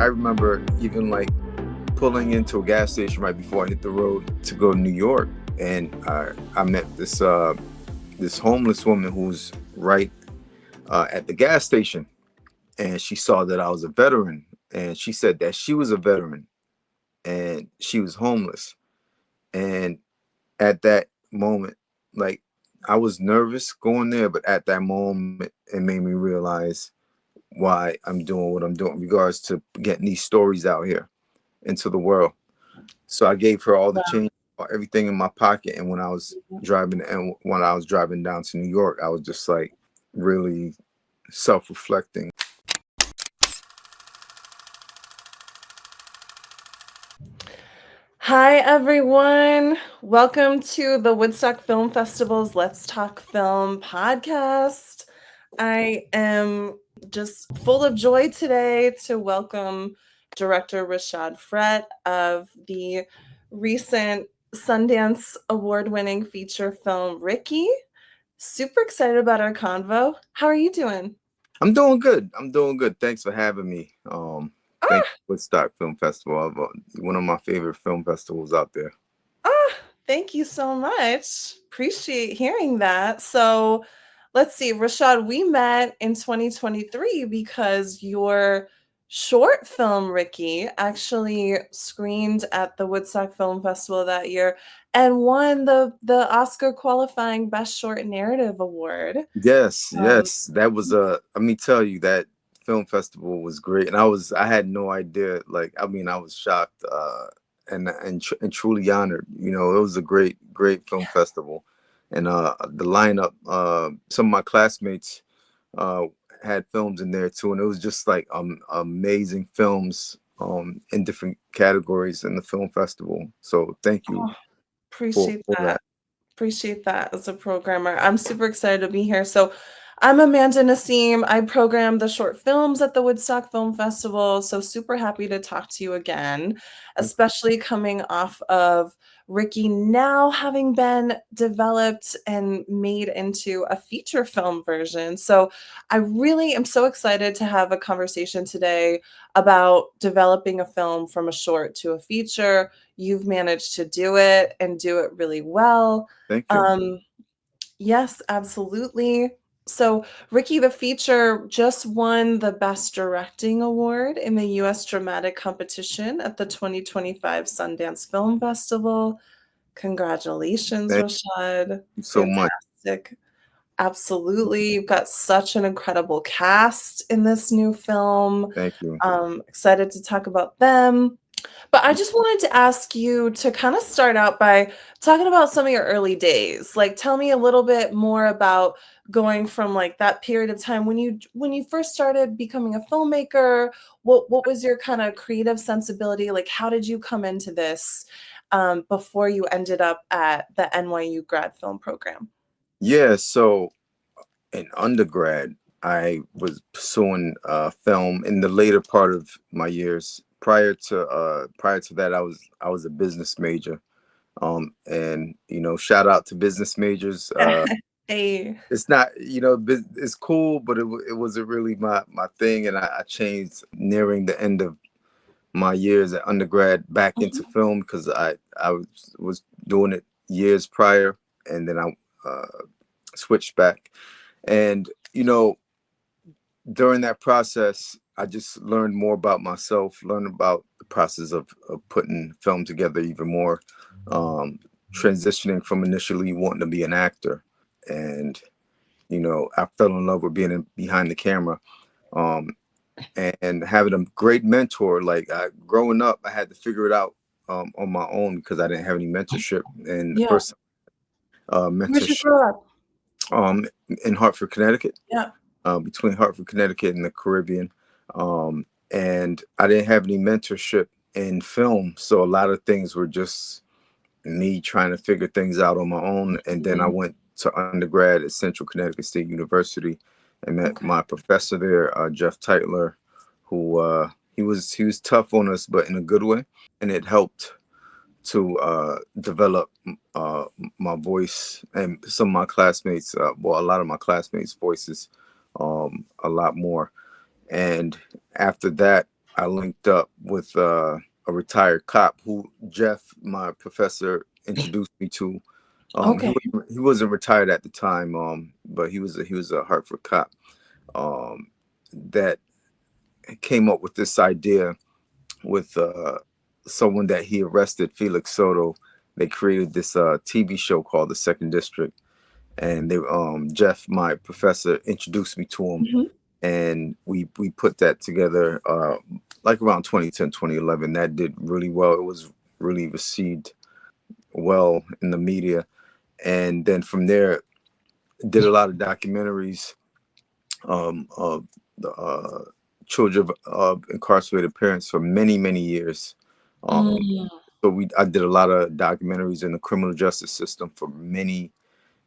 remember even like pulling into a gas station right before I hit the road to go to New York, and I met this homeless woman who's right at the gas station, and she saw that I was a veteran, and she said that she was a veteran and she was homeless. And at that moment, like, I was nervous going there, but at that moment, it made me realize why I'm doing what I'm doing in regards to getting these stories out here into the world. So I gave her all the change, everything in my pocket. And when I was driving down to New York, I was just like really self-reflecting. Hi, everyone. Welcome to the Woodstock Film Festival's Let's Talk Film podcast. I am just full of joy today to welcome director Rashad Frett of the recent Sundance award-winning feature film Ricky. Super excited about our convo. How are you doing? I'm doing good. Thanks for having me. Thank you, Woodstock Film Festival, one of my favorite film festivals out there. Thank you so much. Appreciate hearing that. So let's see, Rashad, we met in 2023 because your short film, Ricky, actually screened at the Woodstock Film Festival that year and won the Oscar qualifying Best Short Narrative Award. Yes, that was let me tell you, that film festival was great, and I had no idea. Like, I mean, I was shocked and truly honored. You know, it was a great film festival, and the lineup. Some of my classmates had films in there too, and it was just like amazing films in different categories in the film festival. So thank you. Appreciate that. Appreciate that as a programmer. I'm super excited to be here. So I'm Amanda Naseem. I program the short films at the Woodstock Film Festival. So super happy to talk to you again, especially coming off of Ricky now having been developed and made into a feature film version. So I really am so excited to have a conversation today about developing a film from a short to a feature. You've managed to do it and do it really well. Thank you. Yes, absolutely. So Ricky the Feature just won the Best Directing Award in the U.S. Dramatic Competition at the 2025 Sundance Film Festival. Congratulations, Rashad. Thank you so much. Fantastic. Absolutely. You've got such an incredible cast in this new film. Thank you. Excited to talk about them. But I just wanted to ask you to kind of start out by talking about some of your early days. Like, tell me a little bit more about going from like that period of time when you first started becoming a filmmaker. What was your kind of creative sensibility? Like, how did you come into this before you ended up at the NYU grad film program? Yeah, so in undergrad, I was pursuing film in the later part of my years. Prior to that, I was a business major, and you know, shout out to business majors. Hey. It's not, you know, it's cool, but it wasn't really my thing, and I changed nearing the end of my years at undergrad back into film because I was doing it years prior, and then I switched back, and you know, during that process, I just learned more about myself, learned about the process of putting film together even more, transitioning from initially wanting to be an actor. And, you know, I fell in love with being behind the camera, and having a great mentor. Like, growing up, I had to figure it out on my own because I didn't have any mentorship. And the first Where'd you mentorship grow up? in Hartford, Connecticut. Yeah. Between Hartford, Connecticut and the Caribbean. And I didn't have any mentorship in film. So a lot of things were just me trying to figure things out on my own. And then I went to undergrad at Central Connecticut State University and met my professor there, Jeff Teitler, who he was tough on us, but in a good way. And it helped to develop my voice and some of my classmates, a lot of my classmates' voices a lot more. And after that, I linked up with a retired cop who Jeff, my professor, introduced me to. Okay. He wasn't retired at the time, but he was a Hartford cop that came up with this idea with someone that he arrested, Felix Soto. They created this TV show called The Second District, and they Jeff, my professor, introduced me to him, Mhm. and we put that together like around 2010, 2011. That did really well. It was really received well in the media, and then from there did a lot of documentaries of the children of incarcerated parents for many years. Um, Mm. so I did a lot of documentaries in the criminal justice system for many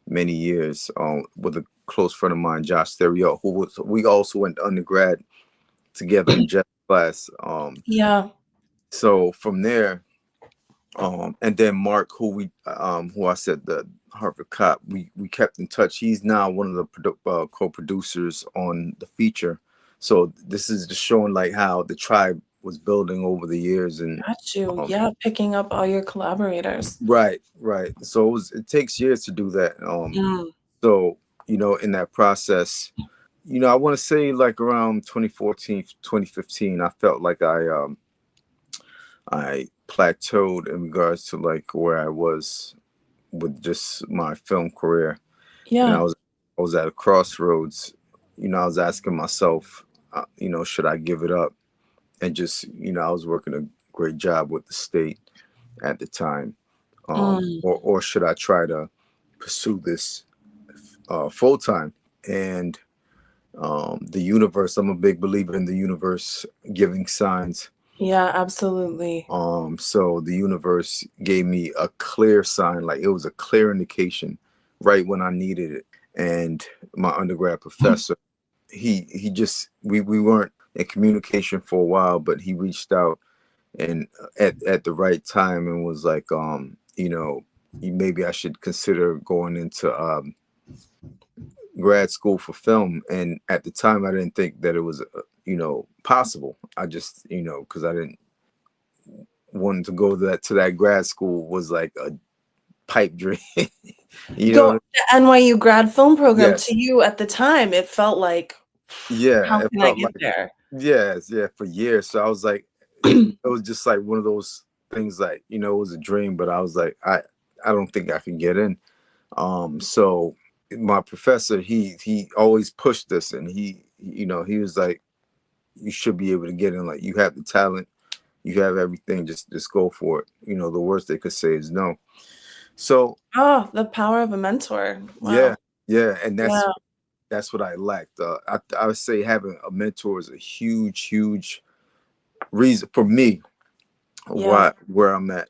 years with a close friend of mine, Josh Theriot, we also went to undergrad together in Jeff's class. Yeah. So from there, and then Mark, who I said the Harvard cop, we kept in touch. He's now one of the co-producers on the feature. So this is just showing like how the tribe was building over the years, and Got you. um, Yeah, picking up all your collaborators. right. So it takes years to do that. Mm. So in that process, I want to say like around 2014, 2015, I felt like I plateaued in regards to like where I was with just my film career, and Yeah. I was at a crossroads. I was asking myself, should I give it up? And just I was working a great job with the state at the time, Mm. or should I try to pursue this full time? And the universe, I'm a big believer in the universe giving signs. Yeah, absolutely. So the universe gave me a clear sign, like it was a clear indication right when I needed it. And my undergrad professor, he just we weren't in communication for a while, but he reached out and at the right time and was like, maybe I should consider going into grad school for film. And at the time I didn't think that it was possible. I just because I didn't wanting to go to that grad school was like a pipe dream. you Go know the NYU grad film program yes, to you at the time, it felt like, yeah, "How it can I felt get like there?" yes, yeah, for years. So I was like, it was just like one of those things, like it was a dream, but I was like, I don't think I can get in. So my professor, he always pushed us, and he was like, you should be able to get in. Like, you have the talent, you have everything, just go for it. The worst they could say is no. So Oh, the power of a mentor. yeah, Wow. yeah, and Yeah, that's what I lacked. I would say having a mentor is a huge reason for me yeah. where I'm at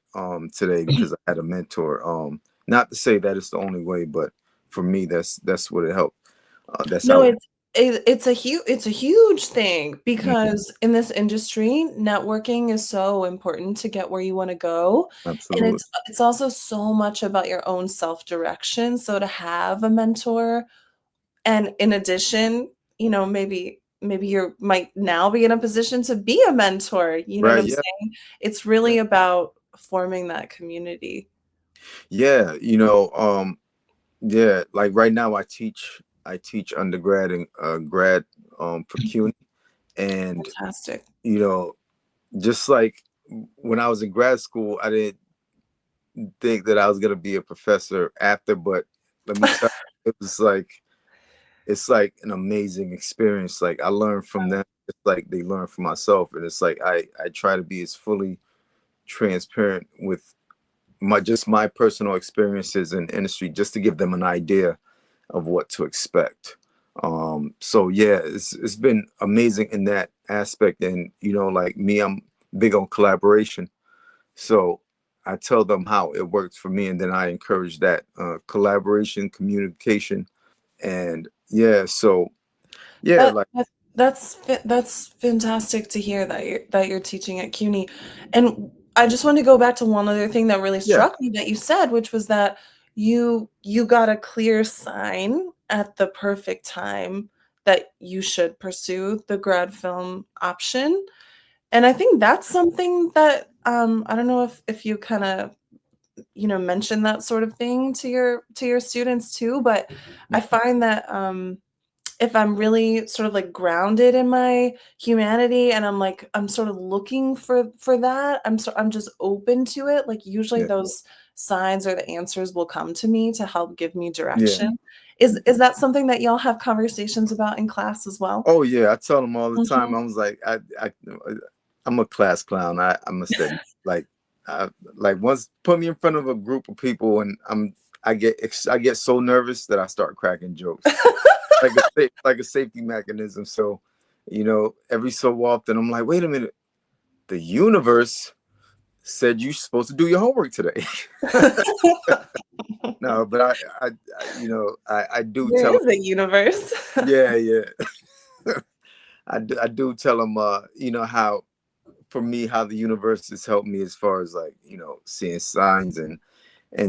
today, because I had a mentor. Not to say that it's the only way, but for me, that's what it helped. That's No, how. it's a huge thing Mhm, because in this industry, networking is so important to get where you wanna go, and absolutely. it's also so much about your own self-direction, so to have a mentor, and in addition, maybe you might now be in a position to be a mentor, you know what Right. I'm Yeah. saying? It's Yeah. really about forming that community. Yeah. Yeah. Like right now, I teach undergrad and grad for CUNY, and Fantastic. you know, just like when I was in grad school, I didn't think that I was gonna be a professor after, but let me tell you, it's like an amazing experience. Like, I learned from them, it's like they learn from myself, and it's like I try to be as fully transparent with my personal experiences in the industry, just to give them an idea of what to expect. So yeah, it's been amazing in that aspect. And like me, I'm big on collaboration. So I tell them how it works for me, and then I encourage that collaboration, communication, and yeah. So yeah, That like that that's fantastic to hear that you're teaching at CUNY, and I just want to go back to one other thing that really yeah, struck me that you said, which was that you got a clear sign at the perfect time that you should pursue the grad film option, And I think that's something that, I don't know if you kinda, mention that sort of thing to your students too, but I find that, if I'm really sort of, like, grounded in my humanity and I'm sort of looking for that, I'm just open to it, like, usually Yeah. those signs or the answers will come to me to help give me Yeah. direction. Is that something that y'all have conversations about in class as well? Oh yeah, I tell them all the time. Mhm. I was like, I'm a class clown. I must admit, like, like once put me in front of a group of people, and I get so nervous that I start cracking jokes, like a safety mechanism. So, every so often I'm like, wait a minute, the universe said you're supposed to do your homework today. No, but I do There tell them, is a universe. yeah, yeah. I do tell them, how for me how the universe has helped me as far as like seeing signs and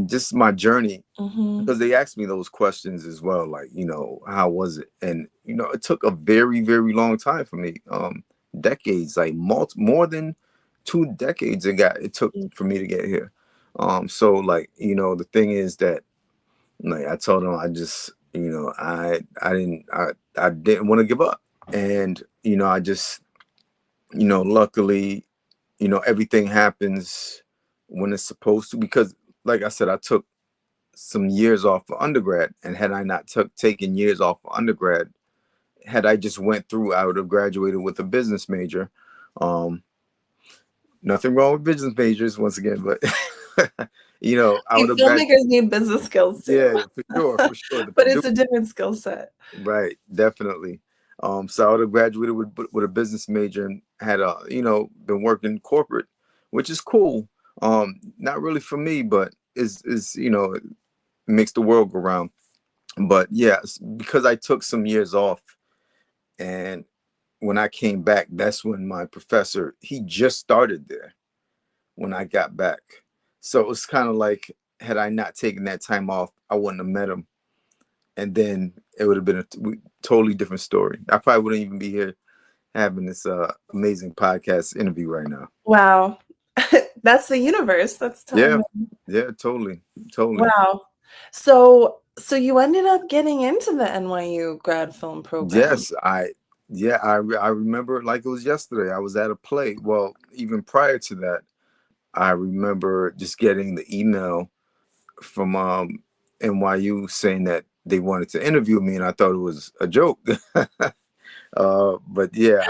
just my journey, Mhm. because they asked me those questions as well, like how was it, and it took a very very long time for me, decades, like more than 2 decades it took Mm. for me to get here. So like the thing is that, like I told them, I just I didn't want to give up, and I just luckily, everything happens when it's supposed to, because like I said, I took some years off for undergrad, and had I not taken years off for undergrad, had I just went through, I would have graduated with a business major. um Nothing wrong with business majors, once again, but I would Hey, have graduated. filmmakers need business skills too, Yeah, for sure, the but it's producer. a different skill set. Right, definitely. So I would have graduated with a business major, and had been working corporate, which is cool. Not really for me, but is it makes the world go round. But yeah, because I took some years off, and when I came back, that's when my professor, he just started there when I got back. So it was kind of like, had I not taken that time off, I wouldn't have met him, and then it would have been a totally different story. I probably wouldn't even be here having this amazing podcast interview right now. Wow. That's the universe, that's Yeah, timing. yeah, totally, totally. Wow. So you ended up getting into the NYU grad film program. Yes, I remember like it was yesterday. I was at a play. Well, even prior to that, I remember just getting the email from NYU saying that they wanted to interview me, and I thought it was a joke. But yeah,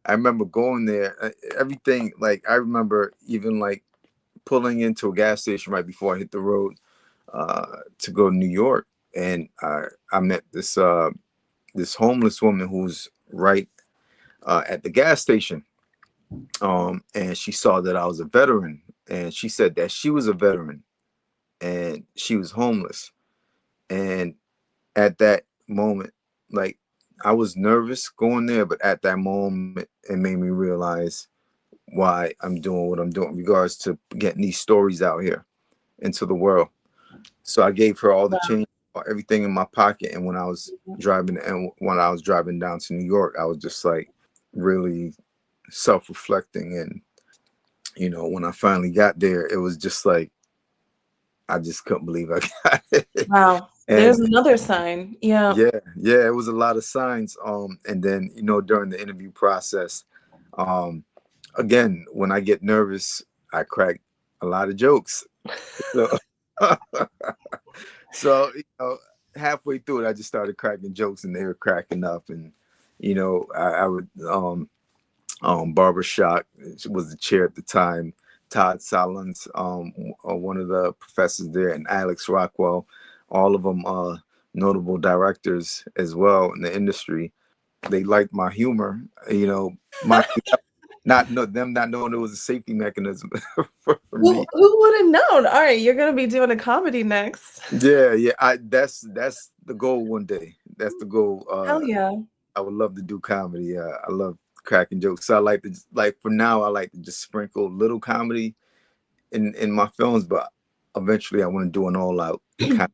I remember going there. Everything, like I remember even like pulling into a gas station right before I hit the road to go to New York, and I met this homeless woman who's right at the gas station, and she saw that I was a veteran, and she said that she was a veteran and she was homeless, and at that moment, like I was nervous going there, but at that moment, it made me realize why I'm doing what I'm doing in regards to getting these stories out here into the world. So I gave her all the Wow. change, everything in my pocket. And when I was driving down to New York, I was just like really self-reflecting. And when I finally got there, it was just like I just couldn't believe I got it. Wow. There's And another sign. Yeah. yeah, yeah, it was a lot of signs. And then during the interview process, um, again, when I get nervous, I crack a lot of jokes. So, so halfway through it, I just started cracking jokes, and they were cracking up. And I would Barbara Shock was the chair at the time. Todd Solondz, one of the professors there, and Alex Rockwell, all of them notable directors as well in the industry. They liked my humor, my not knowing it was a safety mechanism for me. Who would have known? Alright, you're gonna be doing a comedy next. Yeah, yeah. That's the goal one day. That's the goal. Hell yeah. I would love to do comedy. I love cracking jokes. So I like to, like, for now, I like to just sprinkle little comedy in my films, but eventually I want to do an all out kind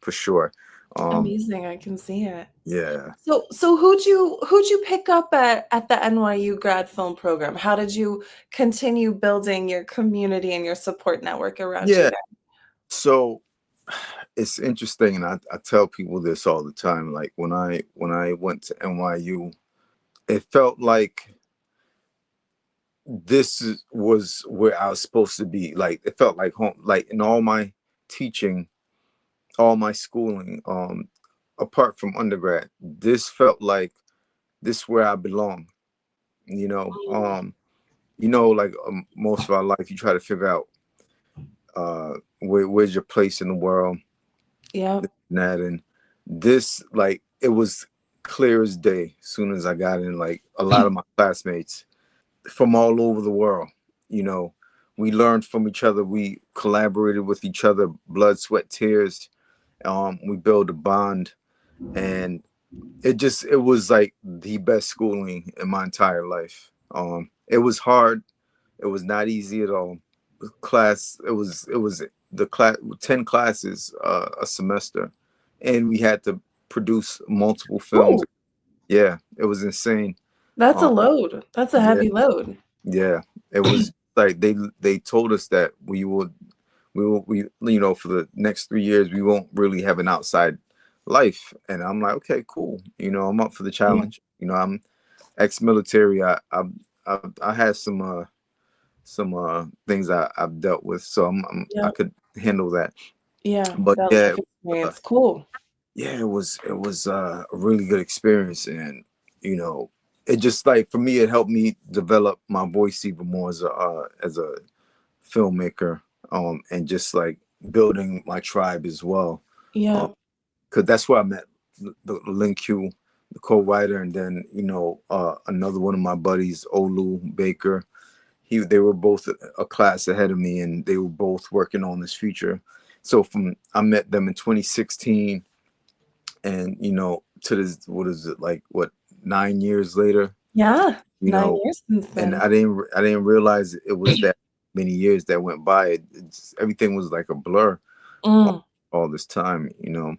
for sure. Amazing, I can see it. Yeah. So who'd you pick up at the NYU grad film program? How did you continue building your community and your support network around you Yeah. there? So it's interesting, and I tell people this all the time. Like when I went to NYU, it felt like was where I was supposed to be. Like it felt like home. Like in all my teaching, all my schooling, apart from undergrad, this felt like this where I belong. You know, Mm, like most of our life, you try to figure out where's your place in the world, yeah. this and that, and this like it was clear as day. As soon as I got in, like a lot of my classmates from all over the world, you know, we learned from each other, we collaborated with each other, blood, sweat, tears. We built a bond, and it was like the best schooling in my entire life. It was hard. It was not easy at all. It was the class 10 classes a semester, and we had to produce multiple films. Ooh, Yeah, it was insane. that's a Um, load. That's a yeah, heavy load. yeah, it was like they told us that we for the next 3 years we won't really have an outside life, and I'm like, okay, cool. I'm up for the Yeah, challenge. I'm ex-military. I had some things I've dealt with, so I yeah, could handle that. yeah, But that yeah, life experience, cool. yeah, it was a really good experience, and you know, it just like for me, it helped me develop my voice even more as a filmmaker, and just like building my tribe as well, Yeah, because that's where I met the Lin Q, the co-writer, and then another one of my buddies, Olu Baker. They were both a class ahead of me, and they were both working on this feature. So from I met them in 2016, and to this, what is it, like, what, 9 years later, yeah, you 9 know years since and then. I didn't realize it was that many years that went by. Everything was like a blur all, Mm, all this time, and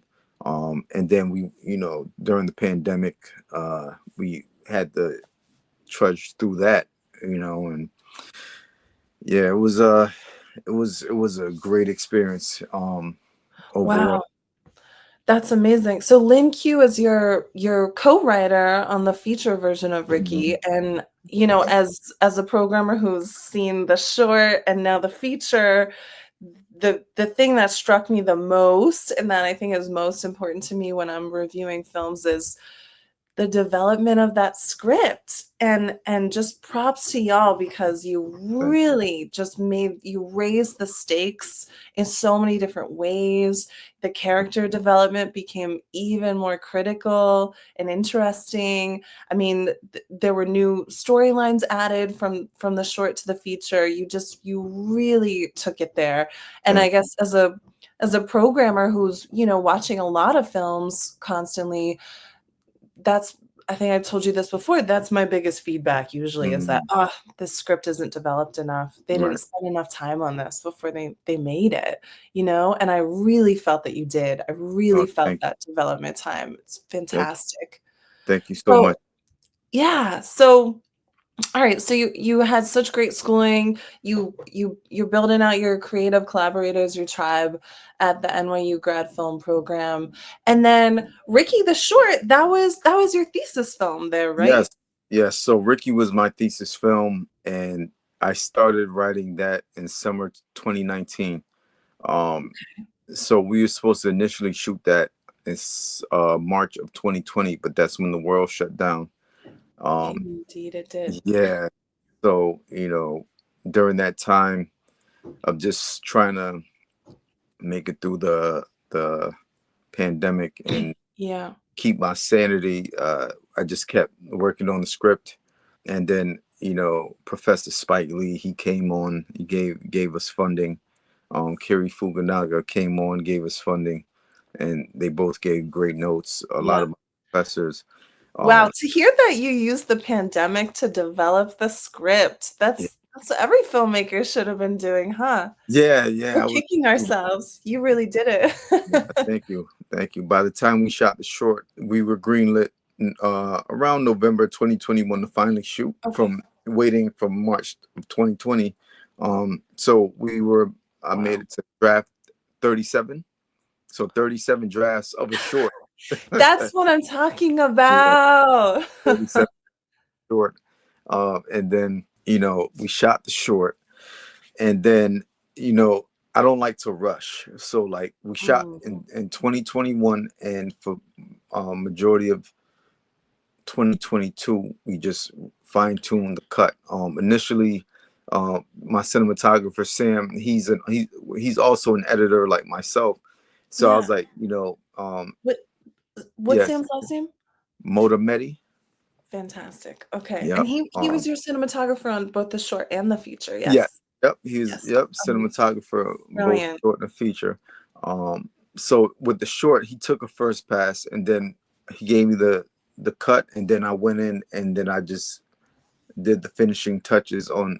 then we, during the pandemic, we had to trudge through that, and yeah, it was a great experience, overall. wow. That's amazing. So Lin Q is your co-writer on the feature version of Ricky, Mhm. and, as a programmer who's seen the short and now the feature, the thing that struck me the most, and that I think is most important to me when I'm reviewing films, is the development of that script, and just props to y'all, because you Thank you. really just you raised the stakes in so many different ways. The character development became even more critical and interesting. I mean, there were new storylines added from the short to the feature. You really took it there. And Thank I guess as a programmer who's, watching a lot of films constantly, that's I think I've told you this before, that's my biggest feedback usually, is that, Mhm. "Oh, this script isn't developed enough. They didn't Right. spend enough time on this before they made it," And I really felt that you did. I Oh, really felt thank you. that development time. It's Thank you. fantastic. Thank you so So much. yeah, so all right, so you had such great schooling. You're building out your creative collaborators, your tribe at the NYU grad film program. And then Ricky the Short, that was your thesis film there, right? Yes, yes. So Ricky was my thesis film, and I started writing that in summer 2019. Um, so we were supposed to initially shoot that in March of 2020, but that's when the world shut down. Um, Indeed it did. yeah. So during that time of just trying to make it through the pandemic and Yeah. keep my sanity, I just kept working on the script. And then Professor Spike Lee, he came on, he gave us funding. Cary Fukunaga came on, gave us funding, and they both gave great notes. A lot Yeah. of my professors. Wow, um to hear that you used the pandemic to develop the script, yeah, That's what every filmmaker should have been doing, huh? Yeah, yeah, We're I was. kicking ourselves. You really did it. Yeah, thank you, thank you. By the time we shot the short, we were greenlit around November 2021 to finally shoot. Okay. From waiting from March of 2020, so I made Wow. it to draft 37. So 37 drafts of a short. That's what I'm talking Yeah, about. 37 short. And then, we shot the short. And then, I don't like to rush. So, like, we shot Mm, in 2021, and for majority of 2022, we just fine tuned the cut. Initially, my cinematographer Sam, he's also an editor like myself. So I was yeah. like, What what's yes, Sam's last name? Motamedi. Fantastic. Okay. And Yep. he was your cinematographer on both the short and the feature, Yeah. yes? Yep. He's Yes. yep Amazing. cinematographer, both Brilliant. short and feature. So with the short, he took a first pass, and then he gave me the cut, and then I went in, and then I just did the finishing touches on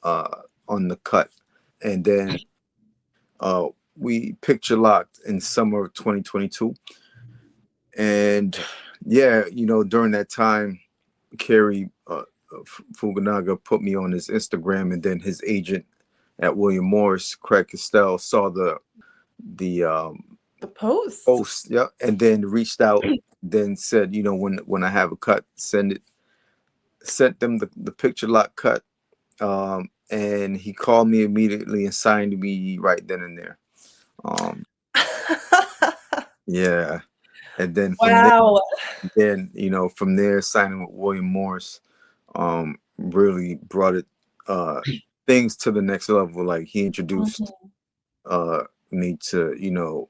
the cut, and then uh we picture locked in summer of 2022. And yeah, during that time, Cary Fukunaga put me on his Instagram, and then his agent at William Morris, Craig Castell, saw the The post. post, yeah, and then reached out, then said, when I have a cut, sent them the picture lock cut, and he called me immediately and signed me right then and there. Um, yeah, and then Wow. from there, signing with William Morris, really brought it things to the next level. Like, he introduced Mhm. me to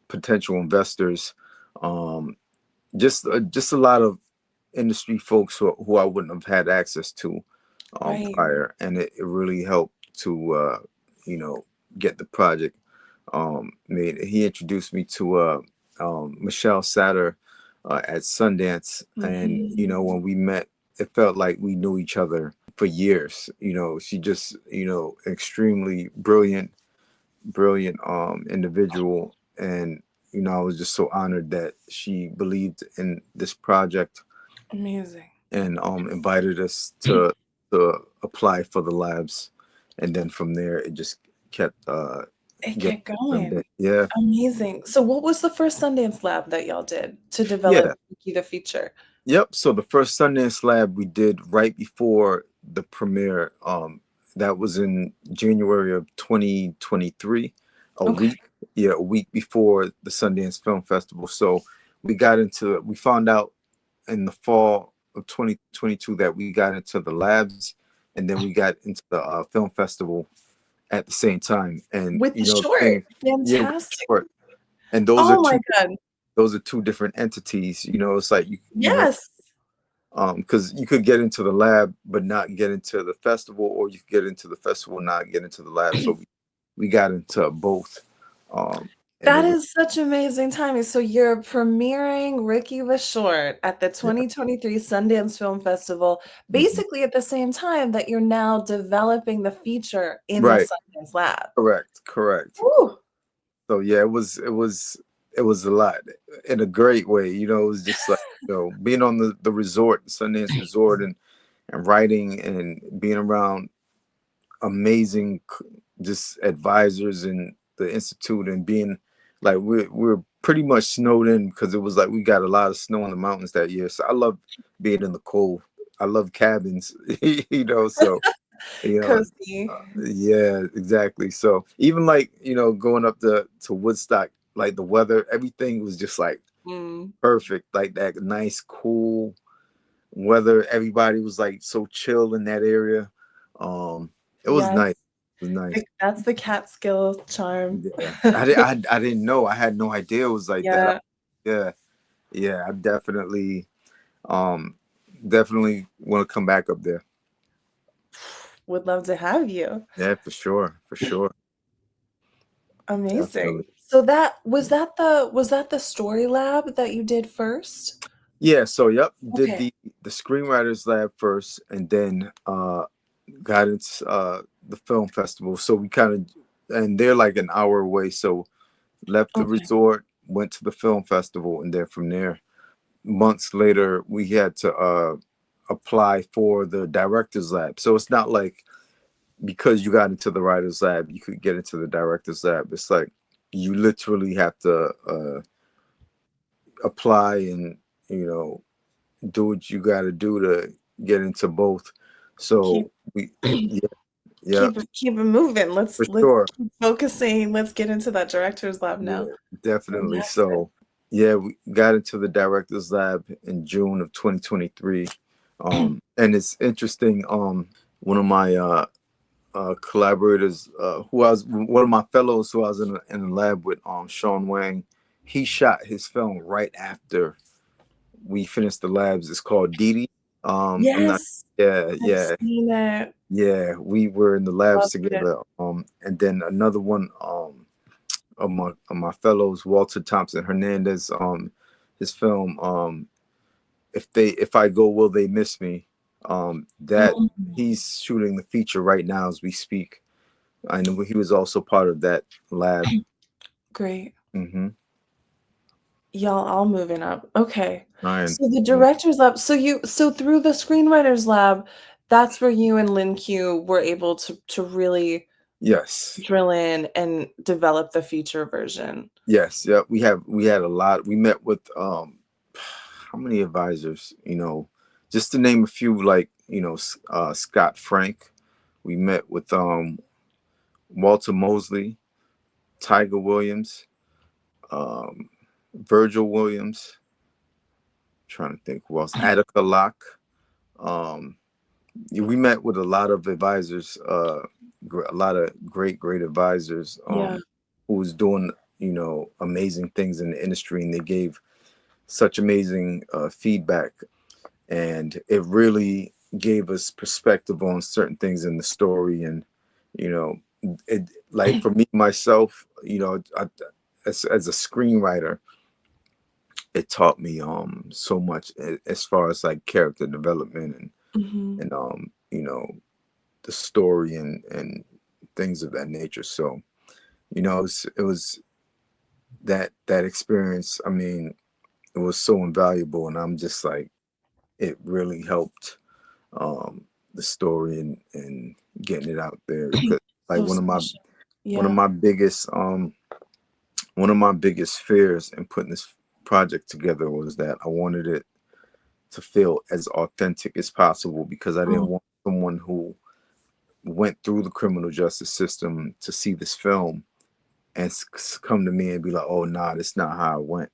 potential investors, um, just a lot of industry folks who I wouldn't have had access to Right. prior, and it really helped to you know get the project made. He introduced me to Michelle Satter at Sundance, and Mhm. when we met, it felt like we knew each other for years. She just extremely brilliant individual, and I was just so honored that she believed in this project, Amazing. and invited us to apply for the labs, and then from there it just kept It getting kept going. yeah. Amazing. So what was the first Sundance Lab that y'all did to develop Yeah. Wiki the feature? Yep. So the first Sundance Lab we did right before the premiere. That was in January of 2023, a Okay. week, yeah, a week before the Sundance Film Festival. So we found out in the fall of 2022 that we got into the labs, and then we got into the film festival at the same time. And With the the short. thing, yeah, with the Fantastic. short, and Oh my god. those are two different entities. It's like you want, Yes. because you could get into the lab but not get into the festival, or you could get into the festival and not get into the lab. So we got into both, and That it was, is such amazing timing. So you're premiering Ricky the Short at the yeah. 2023 Sundance Film Festival, Mhm. basically at the same time that you're now developing the feature in the Right. Sundance Lab. Correct. Ooh. So yeah, it was a lot in a great way. It was just like, being on the resort, Sundance Resort, and writing and being around amazing just advisors in the institute, and being like, we're pretty much snowed in, because it was like we got a lot of snow in the mountains that year. So I love being in the cold. I love cabins, so you know Cozy. yeah, exactly. So even like, going up to Woodstock, like the weather, everything was just like Mm. perfect, like that nice cool weather. Everybody was like so chill in that area. um it was Yes. nice. It was nice. That's the Catskill charm. Yeah, I didn't know. I had no idea it was like that. Yeah. Yeah, yeah, I um definitely want to come back up there. Would love to have you. Yeah, for sure, Amazing. definitely. So that the story lab that you did first? Yeah, so yep, did Okay. the screenwriters lab first, and then got into the film festival. So we kind of, and they're like an hour away. So left the Okay. resort, went to the film festival, and then from there, months later, we had to apply for the director's lab. So it's not like because you got into the writer's lab, you could get into the director's lab. It's like you literally have to apply and, you know, do what you got to do to get into both. Keep So we, yeah, yeah, keep it moving. for Let's sure. keep focusing. Let's get into that director's lab now. Yeah, definitely. Fantastic. So, yeah, we got into the director's lab in June of 2023. And it's interesting. One of my collaborators, who I was one of my fellows who I was in the lab with, Sean Wang, he shot his film right after we finished the labs. It's called Didi. I'm not, Yes, yeah, I've yeah, seen it. yeah. We were in the labs Loved it. together. And then another one, of my fellows, Walter Thompson Hernandez, his film, if I go, will they miss me? That Mm, he's shooting the feature right now as we speak. I know he was also part of that lab. great. Mm-hmm. Y'all all moving up. Okay. Ryan. So the Yeah. director's lab, so through the screenwriter's lab, that's where you and Lin Q were able to really Yes. drill in and develop the feature version. Yes. Yeah. We had a lot. We met with how many advisors? You know, just to name a few, like, you know, Scott Frank. We met with Walter Mosley, Tiger Williams, um, Virgil Williams. Trying to think who else. Attica Locke. Um, we met with a lot of advisors, a lot of great advisors, Yeah. who was doing, you know, amazing things in the industry, and they gave such amazing feedback, and it really gave us perspective on certain things in the story. And, you know, it, like for me myself, you know, as a screenwriter, it taught me so much as far as like character development Mhm. and you know, the story and things of that nature. So, you know, it was that experience. I mean, it was so invaluable, and I'm just like, it really helped the story and getting it out there, because like So special. one of Yeah. my biggest one of my biggest fears in putting this project together was that I wanted it to feel as authentic as possible, because I didn't Mm, want someone who went through the criminal justice system to see this film and come to me and be like, "Oh, nah, that's not how it went."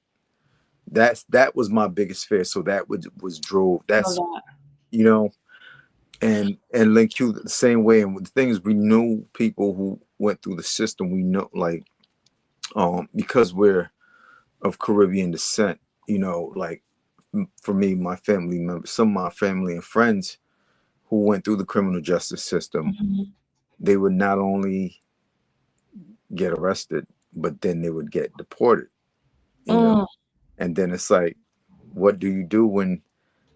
That was my biggest fear. So that was drove. love That's, that. you know, and Link Q the same way. And the thing is, we knew people who went through the system. We know, like, because we're of Caribbean descent, you know, like, for me, my family members, some of my family and friends who went through the criminal justice system, Mhm. they would not only get arrested, but then they would get deported, you know. Mm, And then it's like, what do you do when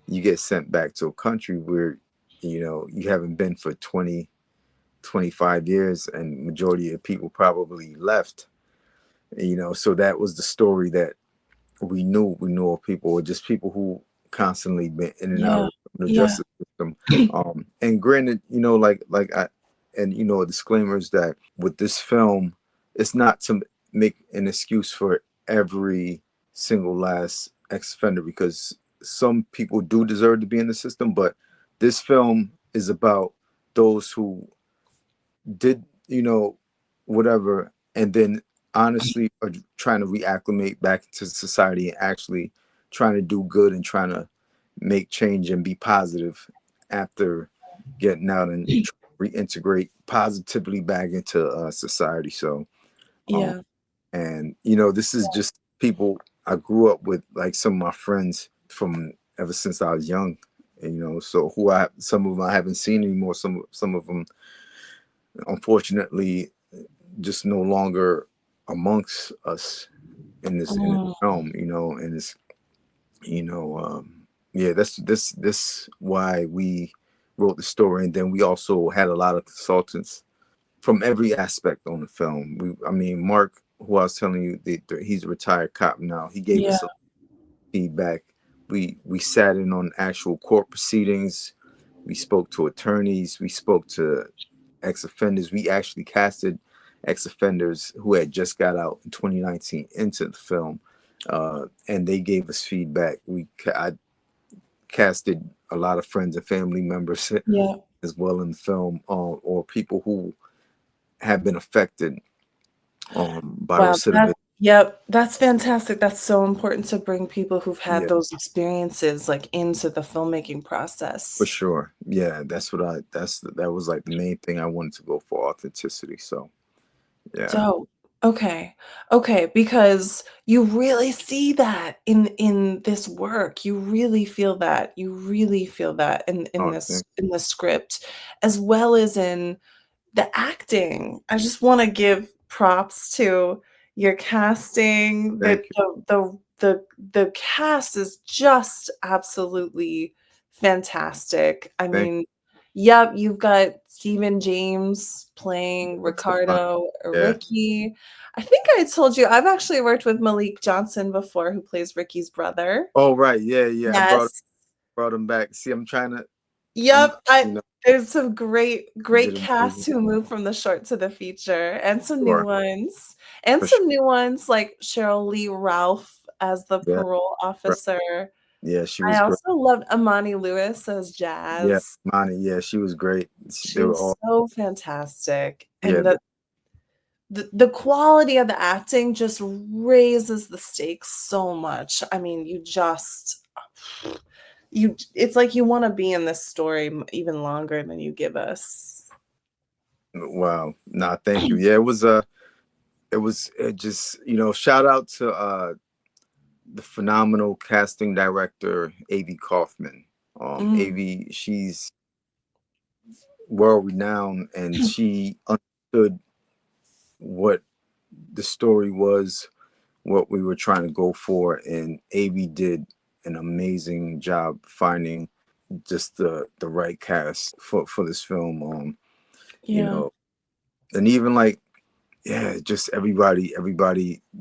you get sent back to a country where, you know, you haven't been for 20, 25 years, and majority of people probably left, you know. So that was the story that we knew of people, or just people who constantly been in and out yeah. of the criminal Yeah. justice system. And granted, you know, like I, and you know, a disclaimer is that with this film, it's not to make an excuse for every single last ex-offender, because some people do deserve to be in the system, but this film is about those who did, you know, whatever, and then honestly are trying to reacclimate back into society and actually trying to do good and trying to make change and be positive after getting out and reintegrate positively back into society. So, um, Yeah. and you know, this is just people I grew up with, like some of my friends from ever since I was young, and, you know, so who I some of them I haven't seen anymore. Some of them, unfortunately, just no longer amongst us in this Mm, realm, you know. And it's, you know, yeah, that's this why we wrote the story, and then we also had a lot of consultants from every aspect on the film. I mean, Mark, who I was telling you, he's a retired cop now. He gave Yeah. us a feedback. We sat in on actual court proceedings. We spoke to attorneys. We spoke to ex-offenders. We actually casted ex-offenders who had just got out in 2019 into the film, and they gave us feedback. I casted a lot of friends and family members Yeah. as well in the film, or people who have been affected by Wow, recidivism. yep, that's fantastic. That's so important to bring people who've had Yeah, those experiences, like, into the filmmaking for process. sure. Yeah, that was like the main thing I wanted to go for, authenticity. So yeah, Dope. Okay. Okay, because you really see that in this work. You really feel that. You really feel that oh, thank in the script, as well as in the acting. I just wanna give props to your casting, that thank you, the cast is just absolutely fantastic. I thank mean, yep, you've got Stephen James playing you. It's an honor. Ricardo, Yeah. Ricky. I think I told you, I've actually worked with Malik Johnson before, who plays Ricky's brother. Oh right, yeah, yeah. I Yes. brought him back. See, I'm trying to. Yep, You know, there's some he great did amazing. casts who moved from the short to the feature, Sure, and for sure. some new ones like Cheryl Lee Ralph as the Yeah, parole right. officer. Yeah, she I was great. also loved Amani Lewis as Yeah, Jazz. Monty. Yeah, she was great. She They were was all. so fantastic, Yeah, and the quality of the acting just raises the stakes so much. I mean, it's like you wanna be in this story even longer than you give us. wow. Nah, thank you. Yeah, it was. It just shout out to the phenomenal casting director Avi Kaufman. Mm. Avi, she's world renowned, and she understood what the story was, what we were trying to go for, and Avi did an amazing job finding just the right cast for this film. You Yeah. know, and even like, yeah, just everybody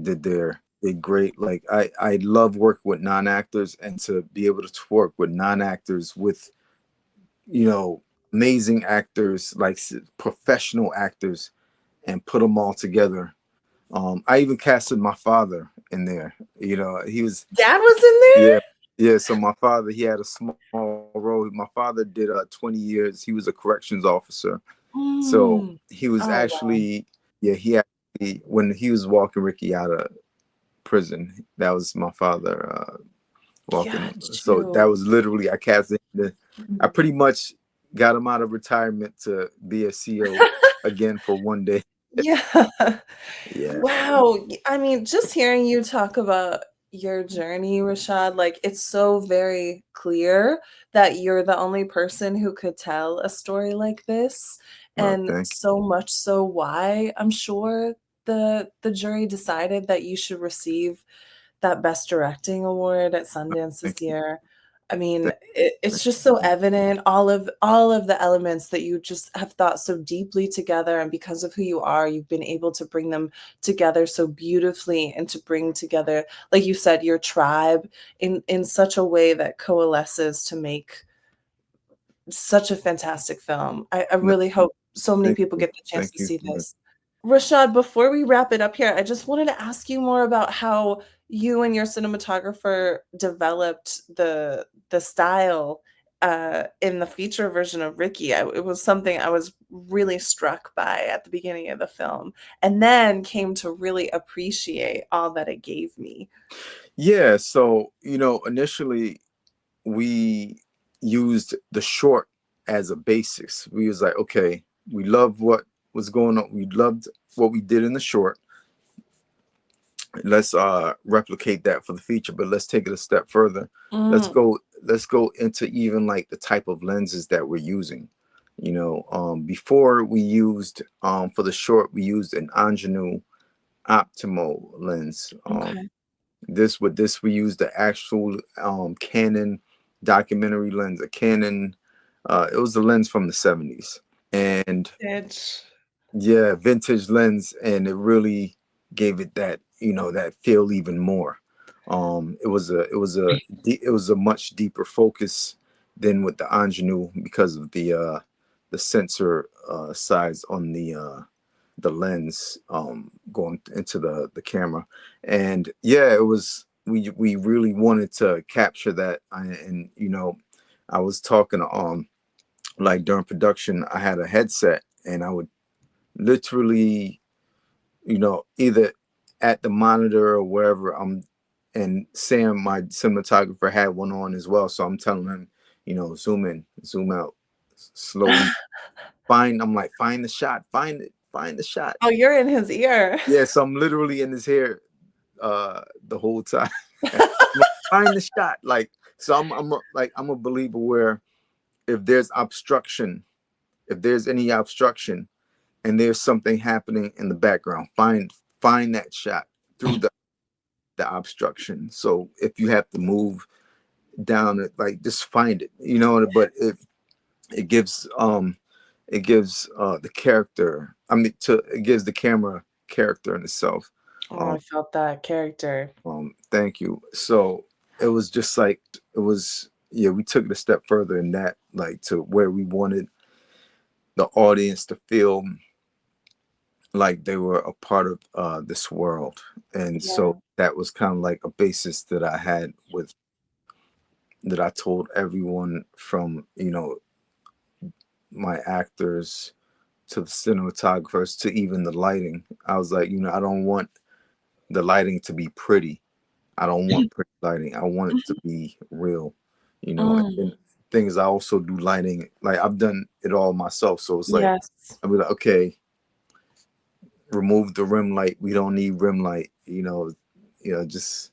did great. Like I love working with non-actors, and to be able to work with non-actors with, you know, amazing actors, like professional actors, and put them all together. I even casted my father in there. You know, he was. Dad was in there? Yeah, yeah. So my father, he had a small role. My father did 20 years. He was a corrections officer. So Mm. he was Oh, wow. actually, yeah, he actually, when he was walking Ricky out of prison, that was my father walking. Got So that you. was literally, I casted I Mhm. pretty much got him out of retirement to be a CEO again for one day. Yeah. Yeah, Wow. I mean, just hearing you talk about your journey, Rashad, like, it's so very clear that you're the only person who could tell a story like this, well, and thank so much so why I'm sure the jury decided that you should receive that Best Directing award at Sundance this thank you, year. I mean, thank, it's just so evident, all of the elements that you just have thought so deeply together, and because of who you are, you've been able to bring them together so beautifully, and to bring together, like you said, your tribe in such a way that coalesces to make such a fantastic film. I no, really hope so many people get the chance thank to you see so much. this. Rashad, before we wrap it up here, I just wanted to ask you more about how you and your cinematographer developed the style in the feature version of Ricky. It was something I was really struck by at the beginning of the film, and then came to really appreciate all that it gave me. Yeah, so initially we used the short as a basis. We was like, okay, we love what was going on. We loved what we did in the short. Let's replicate that for the feature, but let's take it a step further. Mm, Let's go into even like the type of lenses that we're using. Before we used for the short, we used an ingenue optimal lens. okay. This we used the actual Canon documentary lens, a Canon It was a lens from the 70s, and Vintage. yeah, vintage lens, and it really gave it that, that feel even more. It was a much deeper focus than with the ingenue because of the sensor size on the lens going into the camera. And yeah, it was we really wanted to capture that. And I was talking like during production, I had a headset, and I would literally, either at the monitor or wherever and Sam, my cinematographer, had one on as well. So I'm telling him, zoom in, zoom out, slowly I'm like, find the shot, find the shot. Oh, you're in his ear. Yeah, so I'm literally in his hair the whole time. Like, find the shot. Like, so I'm a believer where if there's obstruction, if there's any obstruction, and there's something happening in the background, find that shot through the obstruction. So if you have to move down it, like, just find it, but it gives the character, it gives the camera character in itself. Oh, I felt that character. Thank you. So it was just like, it was, yeah, we took it a step further in that, like, to where we wanted the audience to feel like they were a part of this world. And Yeah. so that was kind of like a basis that I had with, that I told everyone, from my actors to the cinematographers to even the lighting. I was like, I don't want the lighting to be pretty. I don't want pretty lighting. I want it to be real. Mm, And things, I also do lighting. Like, I've done it all myself. So it's like, yes. I'll be like, okay, remove the rim light. We don't need rim light. Just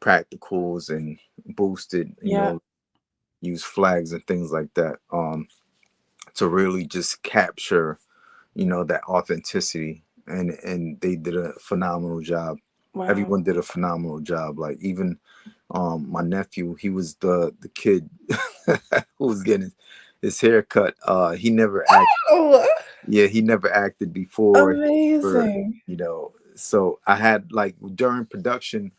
practicals and boosted. Yeah. Use flags and things like that. To really just capture, that authenticity. And they did a phenomenal job. Wow. Everyone did a phenomenal job. Like, even my nephew, he was the kid who was getting his hair cut. He never acted. Oh, Yeah, he never acted before. amazing. So I had, like, during production,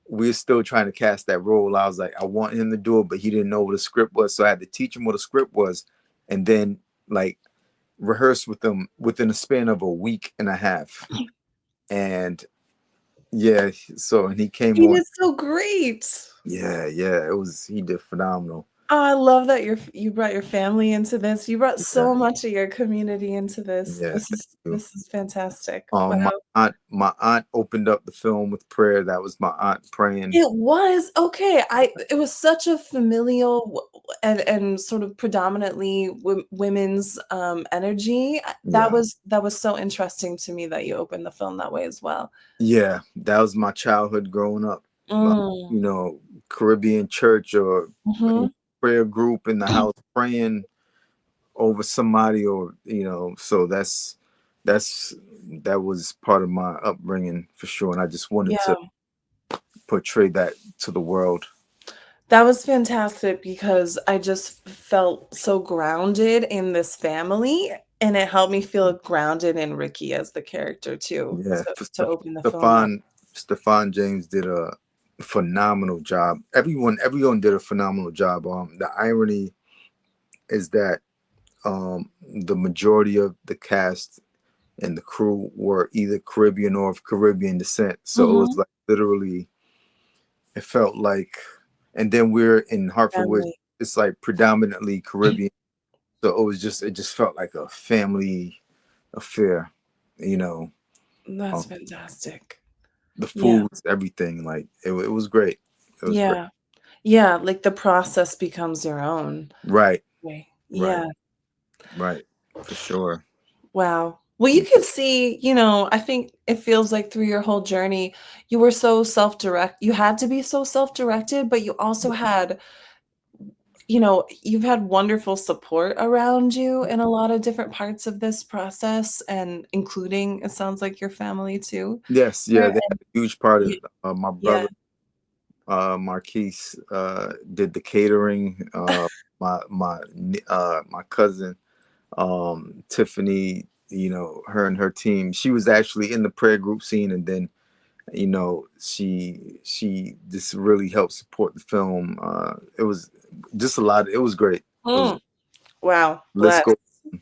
we are still trying to cast that role. I was like, I want him to do it, but he didn't know what a script was. So I had to teach him what a script was, and then, like, rehearse with him within a span of a week and a half. And yeah, so, and he came He on. did so great. Yeah, he did phenomenal. Oh, I love that you brought your family into this. You brought Yeah, so much of your community into this. yeah, This thank is you. this is fantastic. My Wow. aunt opened up the film with prayer. That was my aunt praying. It was okay. It was such a familial and sort of predominantly women's energy. Yeah. That was so interesting to me that you opened the film that way as well. Yeah, that was my childhood growing up. Like, Mm, Caribbean church, or mhm. prayer group in the house, praying over somebody, or so that's that was part of my upbringing for sure. And I just wanted to Yeah. portray that to the world. That was fantastic because I just felt so grounded in this family, and it helped me feel grounded in Ricky as the character too, Yeah, to open the film that. Stefan James did a phenomenal job. Everyone did a phenomenal job. The irony is that the majority of the cast and the crew were either Caribbean or of Caribbean descent. So it was Mhm. like, literally, it felt like, and then we're in Hartford, where Family. it's like predominantly Caribbean. So it just felt like a family affair, you know. That's Um, fantastic. the Yeah. foods, everything, like, it was great. It was great. Yeah. Yeah, like, the process becomes your own Right, way. right, Yeah. right, for sure. Wow. Well, you could see, I think it feels like through your whole journey, you were so you had to be so self-directed, but you also had you've had wonderful support around you in a lot of different parts of this process and including, it sounds like, your family too. Yes, yeah, There they and had a huge part of y it. My yeah. brother, Marquise did the catering. My cousin Tiffany, her and her team. She was actually in the prayer group scene, and then she just really helped support the film. It was just a lot. It was great. It was, wow, let's bless. go.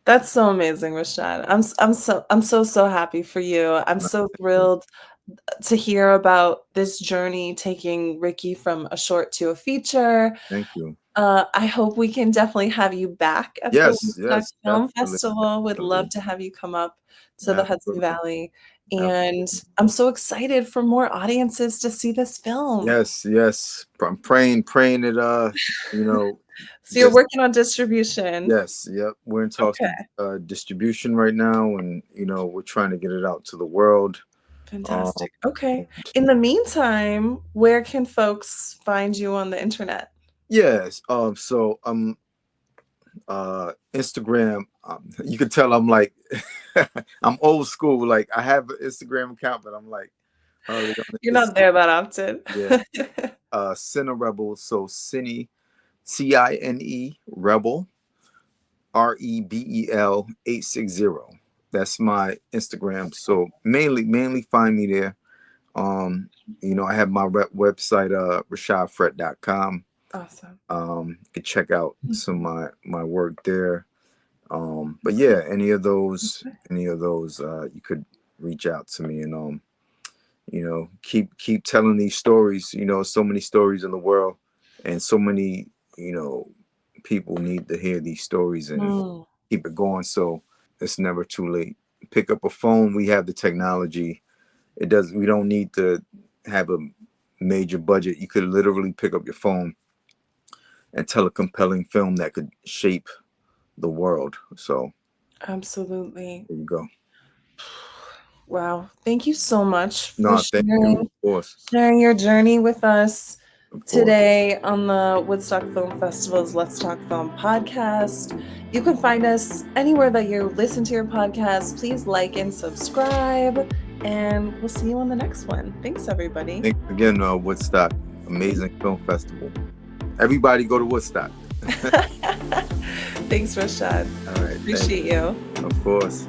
That's so amazing, Rashad. I'm so happy for you. I'm so thrilled to hear about this journey taking Ricky from a short to a feature. Thank you. I hope we can definitely have you back at the Yes, Woodstock yes, Film definitely, Festival. Would love definitely, to have you come up to the Hudson absolutely, Valley. And absolutely. I'm so excited for more audiences to see this film. Yes, yes. I'm praying it. So you're Just working on distribution. yes, yep. We're in talks Okay, with distribution right now, and we're trying to get it out to the world. Um, fantastic. Okay. In the meantime, where can folks find you on the internet? yes. So Instagram. You could tell I'm like I'm old school. Like I have an Instagram account, but I'm like hardly on You're this. not there that often. Yeah. Cine Rebel. So Cine, CINE Rebel, REBEL 860. That's my Instagram. So mainly find me there. I have my website, rashadfrett.com. Awesome. You can check out some of my work there. But yeah, any of those, you could reach out to me, and keep telling these stories. So many stories in the world, and so many, people need to hear these stories and Mm, keep it going. So it's never too late. Pick up a phone. We have the technology. We don't need to have a major budget. You could literally pick up your phone and tell a compelling film that could shape the world. So absolutely. there you go. Wow. Thank you so much for No, thank you. Of course. sharing your journey with us Of course. today on the Woodstock Film Festival's Let's Talk Film podcast. You can find us anywhere that you listen to your podcast. Please like and subscribe, and we'll see you on the next one. Thanks, everybody. Thanks again, Woodstock. Amazing film festival. Everybody go to Woodstock. Thanks, Rashad. All right. Appreciate you. Of course.